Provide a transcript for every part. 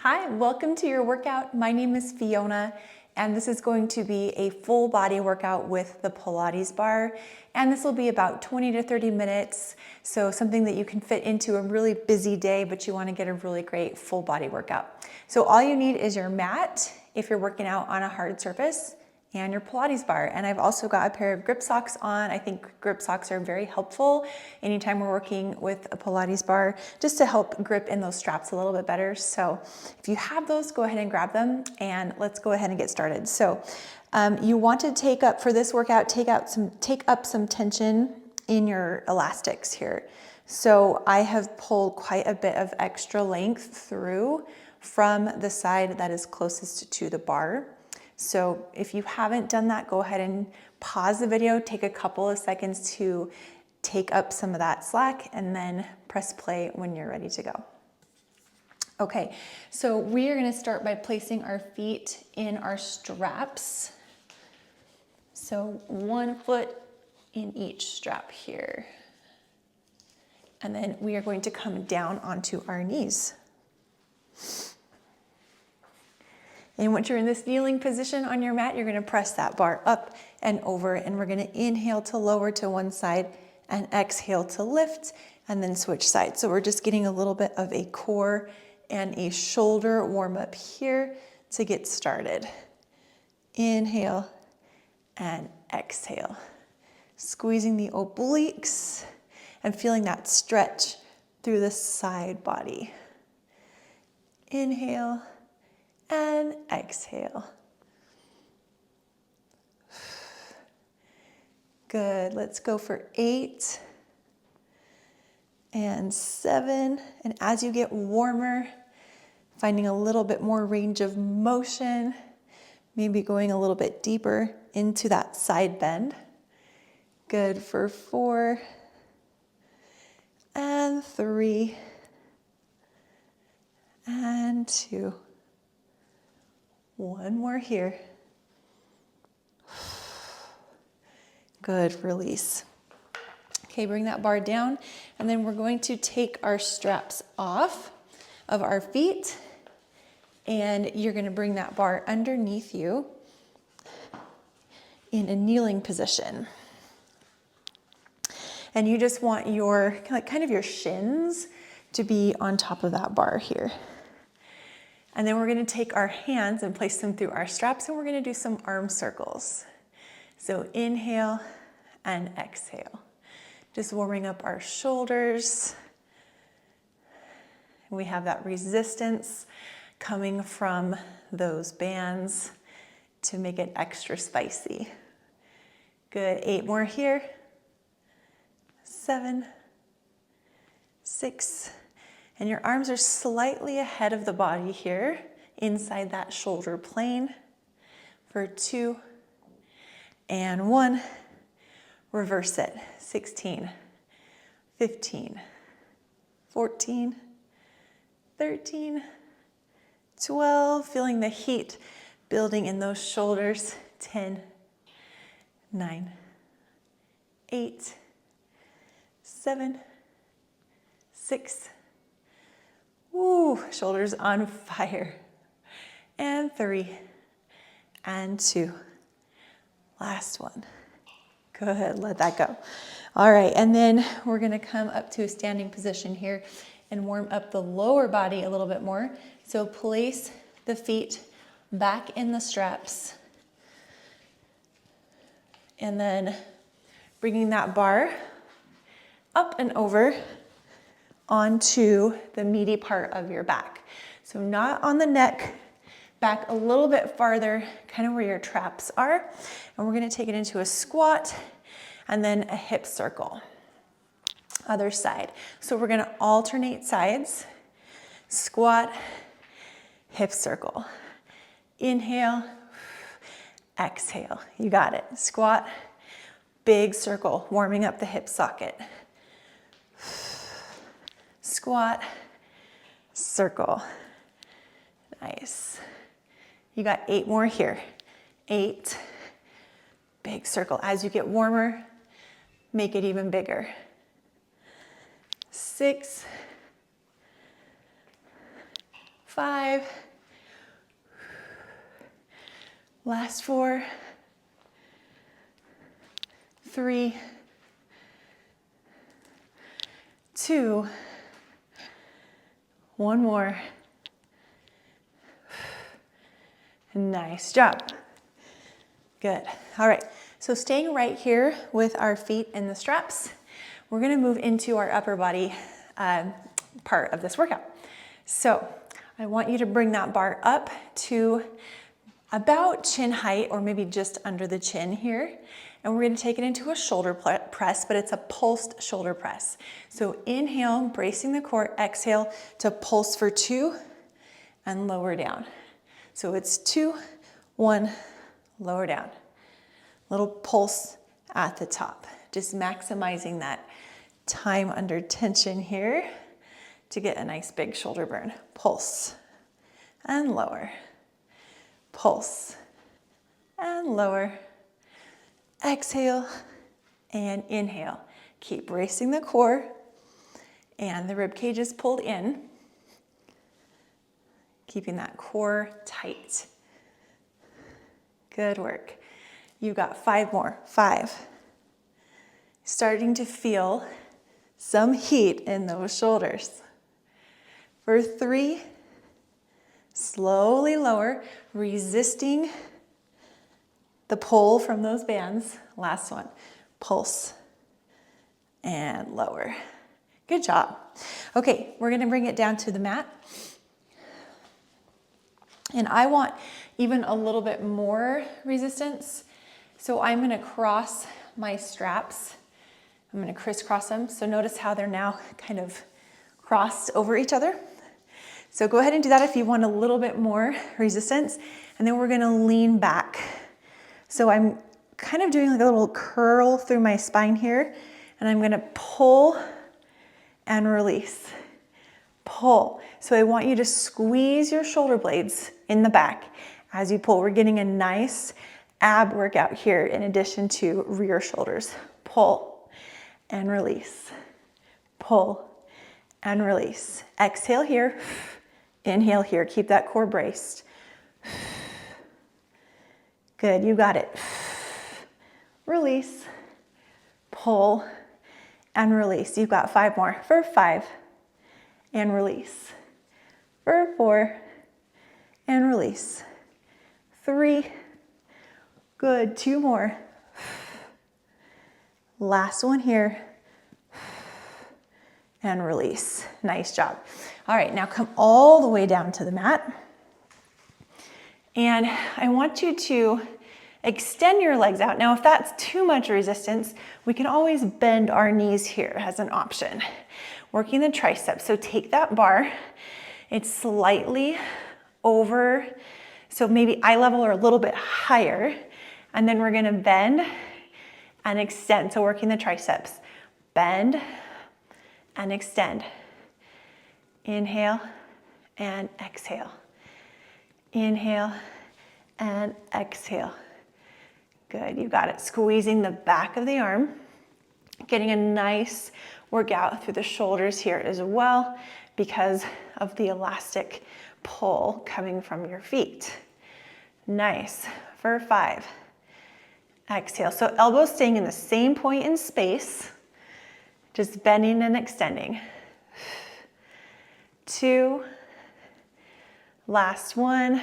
Hi, welcome to your workout. My name is Fiona, and this is going to be a full body workout with the Pilates bar. And this will be about 20 to 30 minutes. So something that you can fit into a really busy day, but you want to get a really great full body workout. So all you need is your mat if you're working out on a hard surface, and your Pilates bar. And I've also got a pair of grip socks on. I think grip socks are very helpful anytime we're working with a Pilates bar, just to help grip in those straps a little bit better. So if you have those, go ahead and grab them, and let's go ahead and get started. So you want to take up, for this workout, take up some tension in your elastics here. So I have pulled quite a bit of extra length through from the side that is closest to the bar. So if you haven't done that, go ahead and pause the video, take a couple of seconds to take up some of that slack, and then press play when you're ready to go. Okay, so we are gonna start by placing our feet in our straps. So one foot in each strap here. And then we are going to come down onto our knees. And once you're in this kneeling position on your mat, you're gonna press that bar up and over, and we're gonna inhale to lower to one side and exhale to lift, and then switch sides. So we're just getting a little bit of a core and a shoulder warm up here to get started. Inhale and exhale. Squeezing the obliques and feeling that stretch through the side body. Inhale and exhale. Good, let's go for 8 and 7. And as you get warmer, finding a little bit more range of motion, maybe going a little bit deeper into that side bend. Good for 4 and 3 and 2. One more here. Good, release. Okay, bring that bar down, and then we're going to take our straps off of our feet, and you're gonna bring that bar underneath you in a kneeling position. And you just want your, kind of your shins to be on top of that bar here. And then we're gonna take our hands and place them through our straps, and we're gonna do some arm circles. So inhale and exhale. Just warming up our shoulders. And we have that resistance coming from those bands to make it extra spicy. Good, 8 more here. 7, 6, and your arms are slightly ahead of the body here, inside that shoulder plane, for 2 and 1. Reverse it. 16, 15, 14, 13, 12. Feeling the heat building in those shoulders. 10, 9, 8, 7, 6. Woo, shoulders on fire. And 3 and 2. Last one. Good, let that go. All right, and then we're gonna come up to a standing position here and warm up the lower body a little bit more. So place the feet back in the straps, and then bringing that bar up and over onto the meaty part of your back. So not on the neck, back a little bit farther, kind of where your traps are. And we're gonna take it into a squat and then a hip circle. Other side. So we're gonna alternate sides. Squat, hip circle. Inhale, exhale. You got it. Squat, big circle, warming up the hip socket. Squat, circle. Nice. You got 8 more here. 8, big circle. As you get warmer, make it even bigger. 6, 5. Last 4. 3. 2. One more. Nice job. Good. All right. So staying right here with our feet in the straps, we're going to move into our upper body part of this workout. So I want you to bring that bar up to about chin height, or maybe just under the chin here. And we're going to take it into a shoulder press, but it's a pulsed shoulder press. So inhale, bracing the core, exhale to pulse for 2 and lower down. So it's 2, 1, lower down. Little pulse at the top. Just maximizing that time under tension here to get a nice big shoulder burn. Pulse and lower. Pulse and lower. Exhale and inhale. Keep bracing the core and the rib cage is pulled in. Keeping that core tight. Good work. You got 5 more. 5. Starting to feel some heat in those shoulders. For 3, slowly lower, resisting the pull from those bands. Last one. Pulse and lower. Good job. Okay, we're going to bring it down to the mat. And I want even a little bit more resistance. So I'm going to cross my straps. I'm going to crisscross them. So notice how they're now kind of crossed over each other. So go ahead and do that if you want a little bit more resistance. And then we're going to lean back. So I'm kind of doing like a little curl through my spine here. And I'm going to pull and release. Pull. So I want you to squeeze your shoulder blades in the back as you pull. We're getting a nice ab workout here in addition to rear shoulders. Pull and release. Pull and release. Exhale here. Inhale here. Keep that core braced. Good. You got it. Release. Pull and release. You've got 5 more. For 5. And release. For 4, and release. 3, good, 2 more. Last one here, and release. Nice job. All right, now come all the way down to the mat. And I want you to extend your legs out. Now, if that's too much resistance, we can always bend our knees here as an option. Working the triceps. So take that bar, it's slightly over, so maybe eye level or a little bit higher. And then we're gonna bend and extend. So working the triceps. Bend and extend. Inhale and exhale. Inhale and exhale. Good, you got it. Squeezing the back of the arm. Getting a nice workout through the shoulders here as well because of the elastic pull coming from your feet. Nice. For 5. Exhale. So elbows staying in the same point in space, just bending and extending. 2. Last one.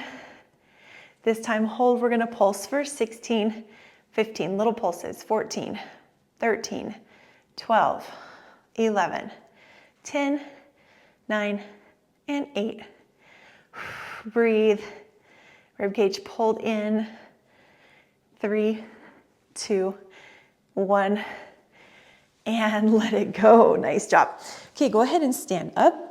This time hold. We're going to pulse for 16, 15 little pulses. 14, 13, 12, 11, 10, 9, and 8. Breathe. Ribcage pulled in. 3, 2, 1. And let it go. Nice job. Okay, go ahead and stand up.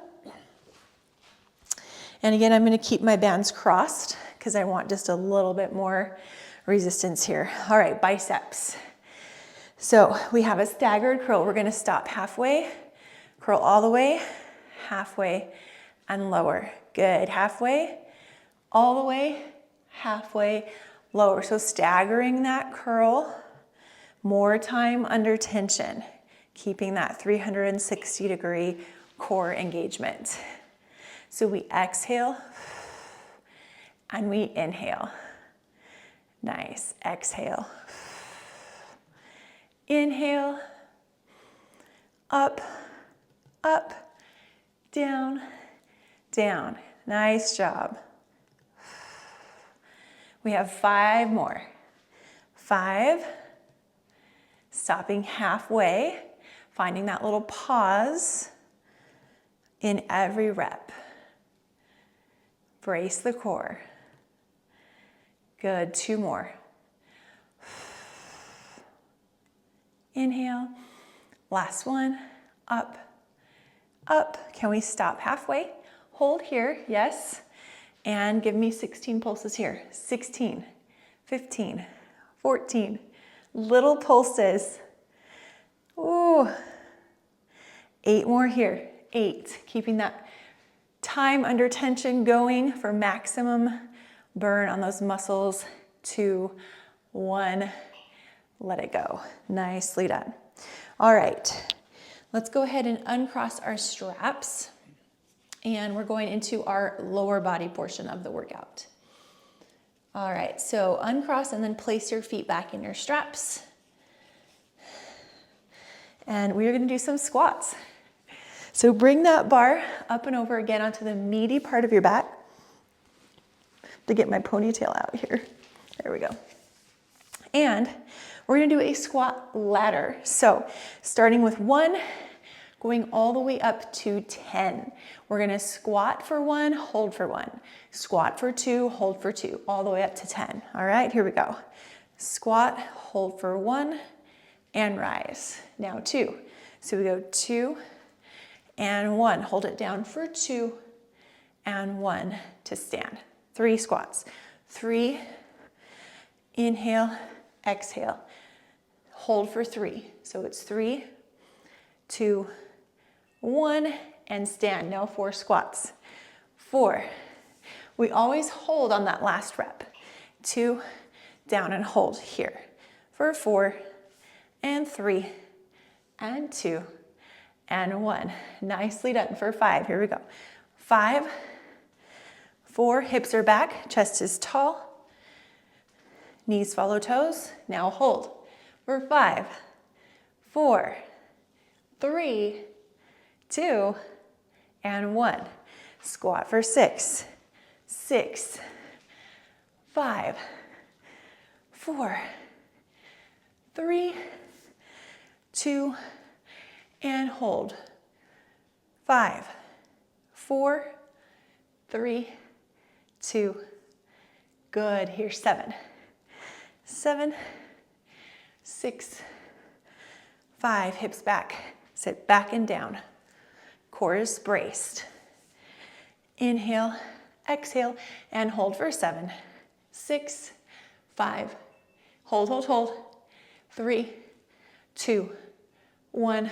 And again, I'm going to keep my bands crossed because I want just a little bit more resistance here. All right, biceps. So we have a staggered curl. We're going to stop halfway, curl all the way, halfway, and lower. Good. Halfway, all the way, halfway, lower. So staggering that curl, more time under tension, keeping that 360-degree core engagement. So we exhale and we inhale. Nice. Exhale. Inhale. Up, up, down, down. Nice job. We have 5 more. 5. Stopping halfway, finding that little pause in every rep. Brace the core. Good. 2 more. Inhale. Last one. Up, up. Can we stop halfway? Hold here. Yes. And give me 16 pulses here. 16, 15, 14. Little pulses. Ooh. 8 more here. 8. Keeping that time under tension going for maximum burn on those muscles. 2, 1. Let it go. Nicely done. All right. Let's go ahead and uncross our straps. And we're going into our lower body portion of the workout. All right, so uncross and then place your feet back in your straps. And we're gonna do some squats. So bring that bar up and over again onto the meaty part of your back. To get my ponytail out here. There we go. And we're gonna do a squat ladder. So starting with 1, going all the way up to 10. We're gonna squat for 1, hold for 1. Squat for 2, hold for 2, all the way up to 10. All right, here we go. Squat, hold for 1, and rise. Now 2. So we go 2 and 1. Hold it down for 2 and 1 to stand. 3 squats. 3, inhale, exhale. Hold for 3. So it's 3, 2, 1, and stand. Now 4 squats. 4. We always hold on that last rep. 2, down and hold here for 4, and 3, and 2, and 1. Nicely done for 5. Here we go. 5, 4, hips are back, chest is tall, knees follow toes. Now hold for 5, 4, 3, 2, and 1. Squat for 6, 6, 5, 4, 3, 2, and hold. 5, 4, 3, 2. Good. Here's 7, 7, 6, 5. Hips back. Sit back and down. Core is braced. Inhale, exhale, and hold for 7, 6, 5. Hold, hold, hold. 3, 2, 1.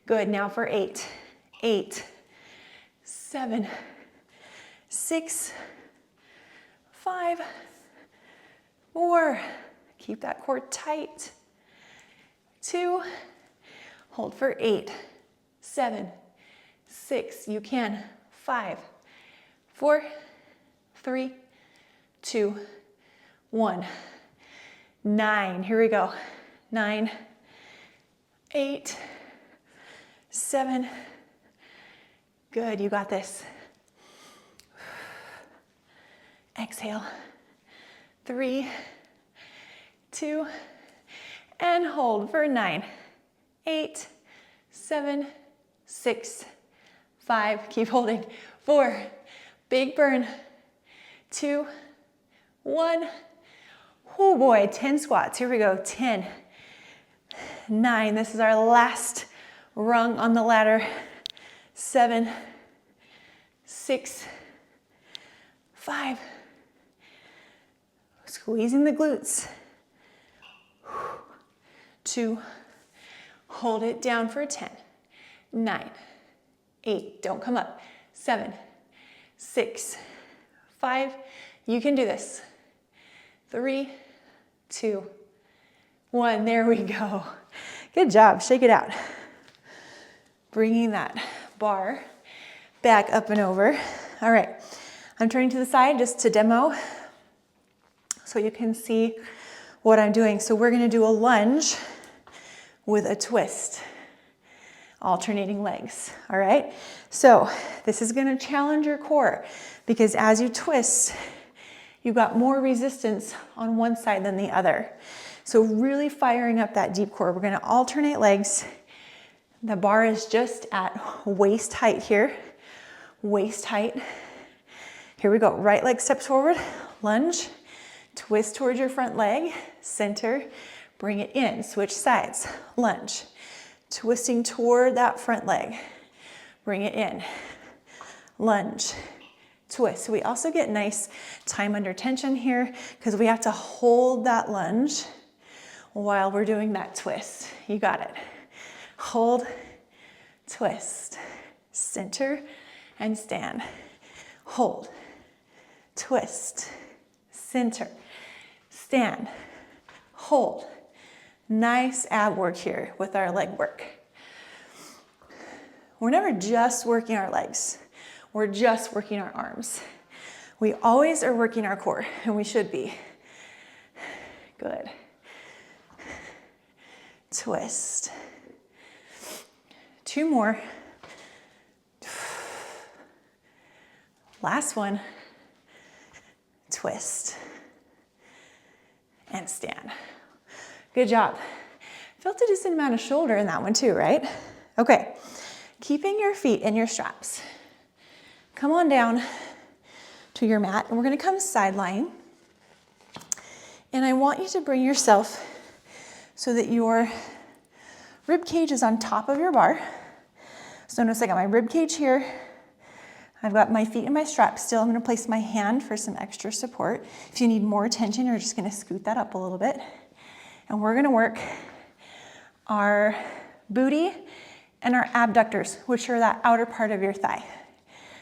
Good. Now for 8, 8, 7, 6, 5, 4. Keep that core tight. 2. Hold for 8, 7, 6. You can. 5, 4, 3, 2, 1. 9. Here we go. 9, 8, 7. Good. You got this. Exhale. 3, 2, and hold for 9, 8, 7, 6, 5. Keep holding. 4. Big burn. 2, 1. Oh boy, 10 squats. Here we go. 10, 9. This is our last rung on the ladder. 7, 6, 5. Squeezing the glutes. 2. Hold it down for 10, 9, 8. Don't come up. 7, 6, 5. You can do this. 3, 2, 1. There we go. Good job. Shake it out. Bringing that bar back up and over. All right, I'm turning to the side just to demo so you can see what I'm doing. So we're gonna do a lunge with a twist, alternating legs, all right? So this is gonna challenge your core because as you twist, you've got more resistance on one side than the other. So really firing up that deep core. We're gonna alternate legs. The bar is just at waist height here, waist height. Here we go, right leg steps forward, lunge, twist towards your front leg, center, bring it in, switch sides, lunge, twisting toward that front leg, bring it in, lunge, twist. So we also get nice time under tension here because we have to hold that lunge while we're doing that twist. You got it. Hold, twist, center, and stand. Hold, twist, center, stand, hold. Nice ab work here with our leg work. We're never just working our legs. We're just working our arms. We always are working our core, and we should be. Good. Twist. 2 more. Last one. Twist. And stand. Good job. Felt a decent amount of shoulder in that one too, right? Okay. Keeping your feet in your straps. Come on down to your mat, and we're gonna come side lying. And I want you to bring yourself so that your rib cage is on top of your bar. So notice I got my rib cage here. I've got my feet in my straps still. I'm gonna place my hand for some extra support. If you need more tension, you're just gonna scoot that up a little bit. And we're gonna work our booty and our abductors, which are that outer part of your thigh.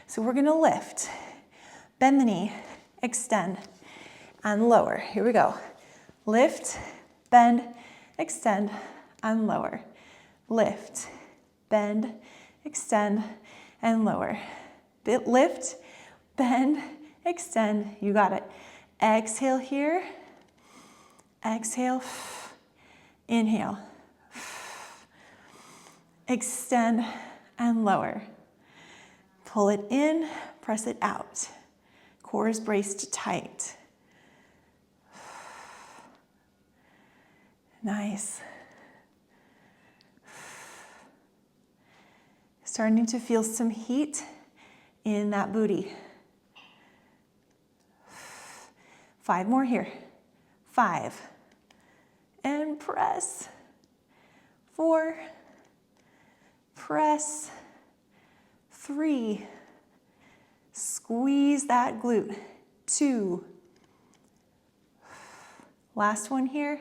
So we're gonna lift, bend the knee, extend, and lower. Here we go. Lift, bend, extend, and lower. Lift, bend, extend, and lower. Lift, bend, extend. You got it. Exhale here. Exhale. Inhale. Extend and lower. Pull it in, press it out. Core is braced tight. Nice. Starting to feel some heat in that booty. 5 more here. 5. And press. 4. Press. 3. Squeeze that glute. 2. Last one here.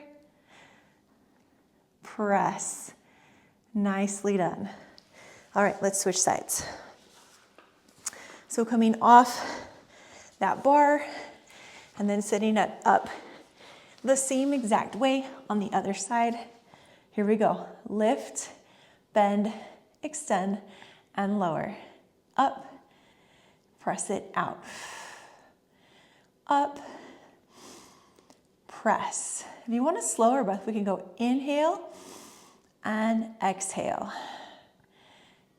Press. Nicely done. All right, let's switch sides. So coming off that bar and then setting it up the same exact way on the other side. Here we go. Lift, bend, extend, and lower. Up, press it out. Up, press. If you want a slower breath, we can go inhale and exhale.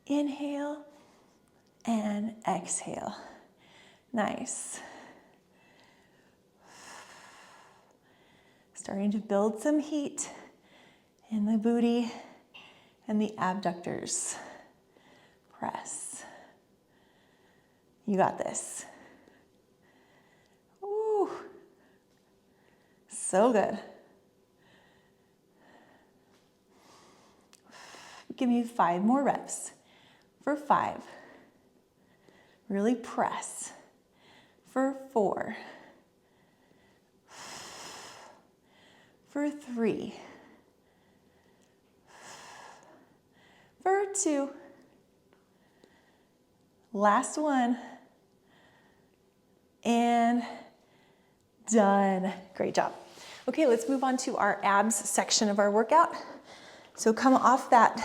Inhale and exhale. Nice. Starting to build some heat in the booty and the abductors. Press. You got this. Ooh. So good. Give me 5 more reps. For 5. Really press. For 4. For 3. For 2. Last one. And done. Great job. Okay, let's move on to our abs section of our workout. So come off that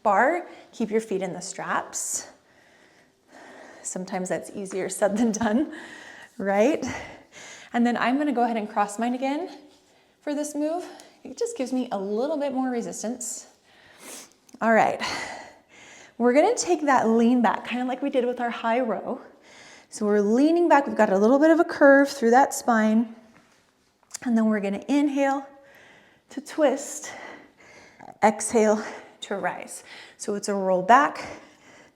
bar, keep your feet in the straps. Sometimes that's easier said than done, right? And then I'm gonna go ahead and cross mine again for this move. It just gives me a little bit more resistance. All right, we're gonna take that lean back, kind of like we did with our high row. So we're leaning back, we've got a little bit of a curve through that spine. And then we're gonna inhale to twist, exhale to rise. So it's a roll back,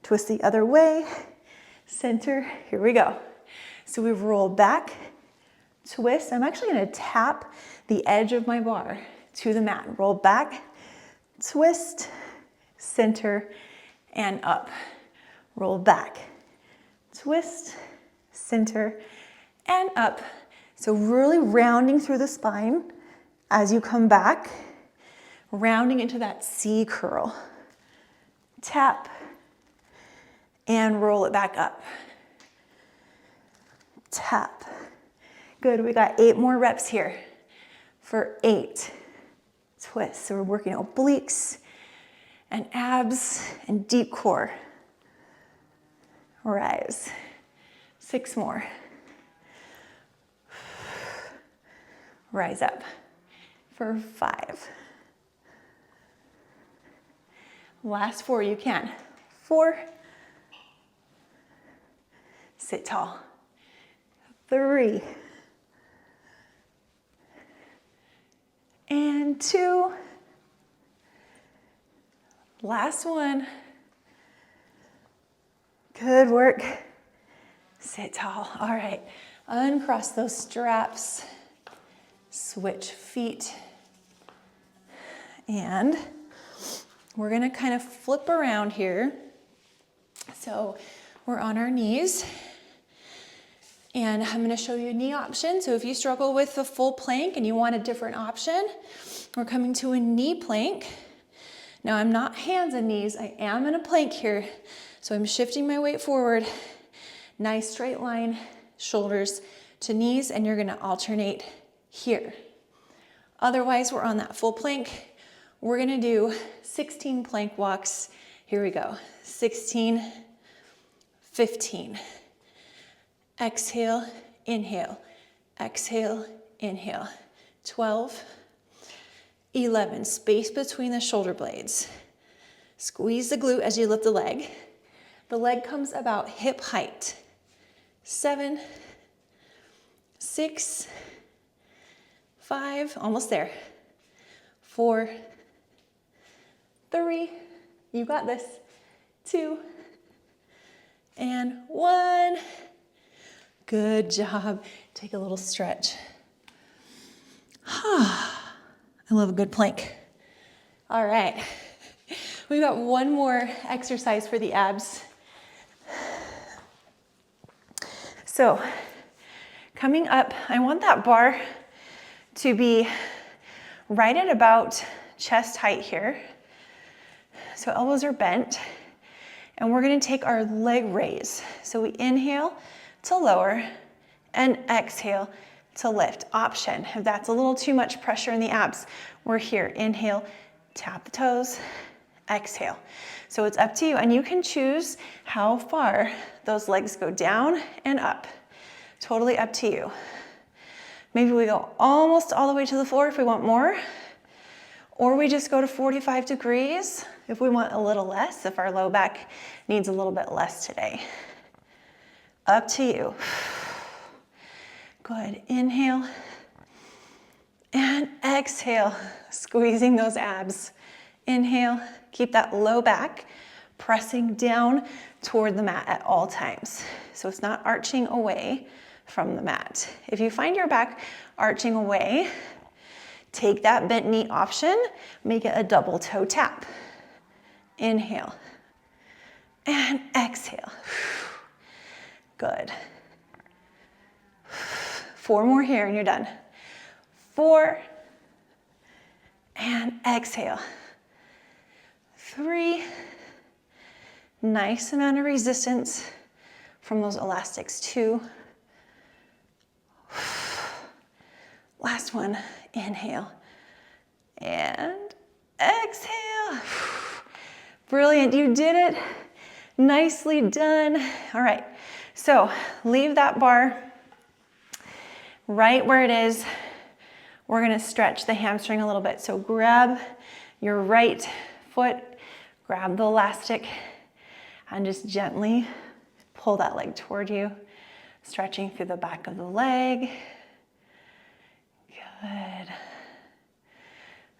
twist the other way, center, here we go. So we roll back, twist. I'm actually gonna tap the edge of my bar to the mat. Roll back, twist, center, and up. Roll back, twist, center, and up. So really rounding through the spine as you come back, rounding into that C curl. Tap and roll it back up. Tap. Good, we got 8 more reps here. For 8, twist. So we're working obliques and abs and deep core. Rise. 6 more. Rise up for 5. Last 4, you can. 4. Sit tall. 3. And 2. Last 1. Good work. Sit tall. All right. Uncross those straps. Switch feet. And we're gonna kind of flip around here. So we're on our knees. And I'm gonna show you a knee option. So if you struggle with the full plank and you want a different option, we're coming to a knee plank. Now I'm not hands and knees, I am in a plank here. So I'm shifting my weight forward. Nice straight line, shoulders to knees, and you're gonna alternate here. Otherwise, we're on that full plank. We're gonna do 16 plank walks. Here we go. 16, 15. Exhale, inhale. Exhale, inhale. 12, 11. Space between the shoulder blades. Squeeze the glute as you lift the leg. The leg comes about hip height. 7, 6, 5, almost there. 4, 3, you got this. 2, and 1. Good job. Take a little stretch. I love a good plank. All right. We've got one more exercise for the abs. So, coming up, I want that bar to be right at about chest height here. So elbows are bent. And we're gonna take our leg raise. So we inhale to lower and exhale to lift. Option, if that's a little too much pressure in the abs, we're here. Inhale, tap the toes, exhale. So it's up to you, and you can choose how far those legs go down and up. Totally up to you. Maybe we go almost all the way to the floor if we want more, or we just go to 45 degrees if we want a little less, if our low back needs a little bit less today. Up to you. Good, inhale and exhale, squeezing those abs. Inhale, keep that low back, pressing down toward the mat at all times. So it's not arching away from the mat. If you find your back arching away, take that bent knee option, make it a double toe tap. Inhale and exhale. Good. 4 more here and you're done. 4 and exhale. 3, nice amount of resistance from those elastics. 2, last one, inhale and exhale. Brilliant, you did it. Nicely done. All right, So leave that bar right where it is. We're gonna stretch the hamstring a little bit. So grab your right foot, grab the elastic, and just gently pull that leg toward you, stretching through the back of the leg. Good.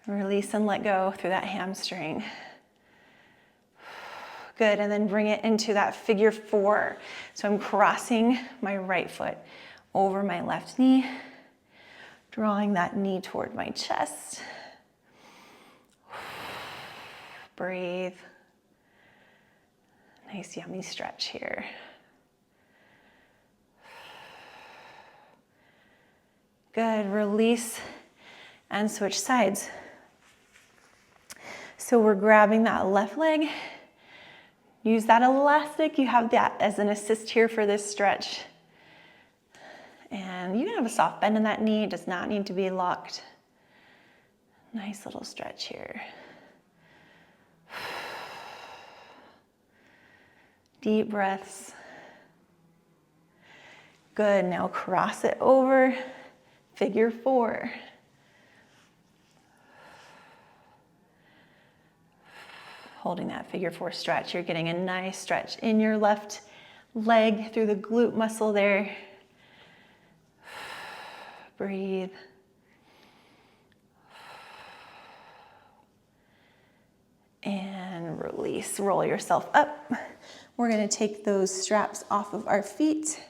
Release and let go through that hamstring. Good, and then bring it into that figure 4. So I'm crossing my right foot over my left knee, drawing that knee toward my chest. Breathe. Nice yummy stretch here. Good, release and switch sides. So we're grabbing that left leg. Use that elastic. You have that as an assist here for this stretch. And you can have a soft bend in that knee. It does not need to be locked. Nice little stretch here. Deep breaths. Good, now cross it over, figure 4. Holding that figure 4 stretch, you're getting a nice stretch in your left leg through the glute muscle there. Breathe. And release, roll yourself up. We're gonna take those straps off of our feet.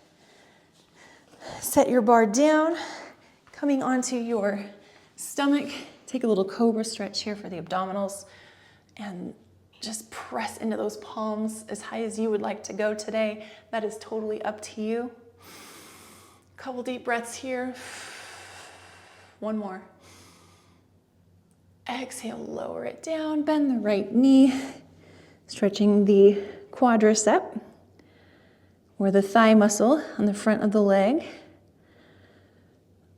Set your bar down, coming onto your stomach. Take a little cobra stretch here for the abdominals and just press into those palms as high as you would like to go today. That is totally up to you. Couple deep breaths here. One more. Exhale, lower it down, bend the right knee, stretching the quadricep or the thigh muscle on the front of the leg.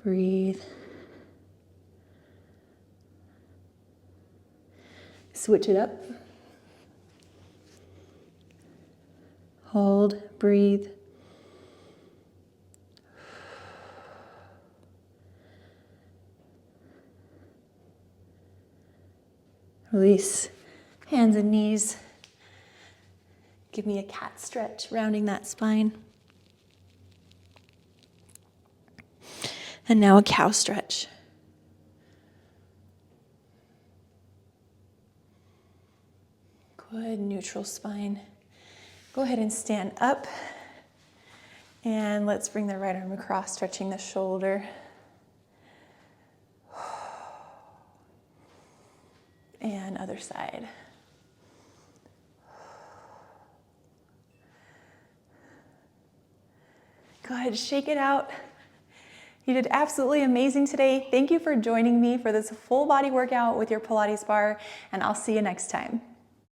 Breathe. Switch it up. Hold, breathe. Release, hands and knees. Give me a cat stretch, rounding that spine. And now a cow stretch. Good, neutral spine. Go ahead and stand up. And let's bring the right arm across, stretching the shoulder. And other side. Good, shake it out. You did absolutely amazing today. Thank you for joining me for this full body workout with your Pilates bar, and I'll see you next time.